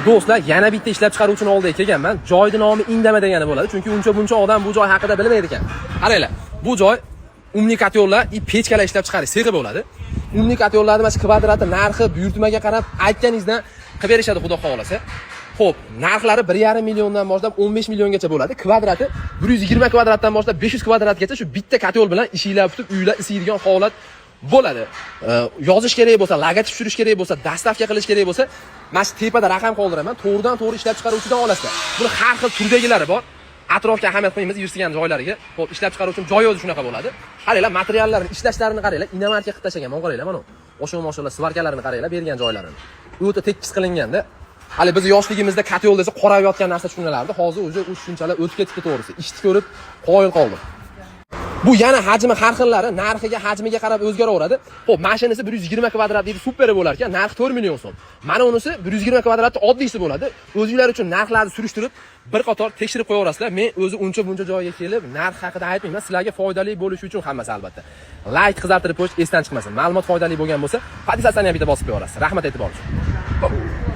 Do'stlar, yana bitta ishlab chiqaruvchini oldiga kelganman. Joyning nomi Indama degani bo'ladi, chunki uncha buncha odam bu joy haqida bilmaydi ekan. Qaranglar, bu joy umli kotyollar, pechkalar ishlab chiqarish sexi bo'ladi. Umli kotyollarni mana kvadrati narxi buyurtmaga qarab aytganingizdan qilib berishadi, xudo xolasa. Xo'p, narxlari 1,5 milliondan boshlab 15 milliongacha bo'ladi. Kvadrati 120 kvadratdan boshlab 500 kvadratgacha shu bitta kotyol bilan ishinglar tutib, uylar isiydigan holat bo'ladi. Yozish kerak bo'lsa, logotip tushirish kerak bo'lsa, dastavka qilish kerak bo'lsa, mana shu tepada raqam qoldiraman. To'g'ridan-to'g'ri ishlab chiqaruvchidan olasizlar. Buni har xil turdagilari bor. Atrofga ahamiyat qo'yamiz, yursigan joylariga. Xo'p, ishlab chiqaruvchim joy o'zi shunaqa bo'ladi. Qaranglar, materiallarni ishlashlarini qaranglar, inomarka qilib tashlagan. Mana qaranglar, mana. O'sha mashallah svarkalarini qaranglar, bergan joylarini. O'ta tekis qilinganda, hali biz yoshligimizda kotyol desa qorayib yotgan narsa tushunalardi. Hozir o'zi u tushunchalar o'tib ketdi to'g'risi. Ishni ko'rib qoyil qoldim. Bu yana hajmi har xillari, narxiga, hajmiga qarab o'zgaraveradi. Xo'p, mashinasi 120 kvadrat deydi, super bo'lar ekan, narxi 4 million so'm. Mana unisi 120 kvadratni oddiysi bo'ladi. O'zingizlar uchun narxlarni surishtirib, bir qator tekshirib qo'yaverasizlar. Men o'zi uncha buncha joyga kelib, narx haqida aytmayman, sizlarga foydali bo'lishi uchun hammasi albatta. Like qizartirib qo'yish esdan chiqmasin. Ma'lumot foydali bo'lgan bo'lsa, podpisatsiyani ham bitta bosib qo'yaverasiz. Rahmat e'tibor uchun.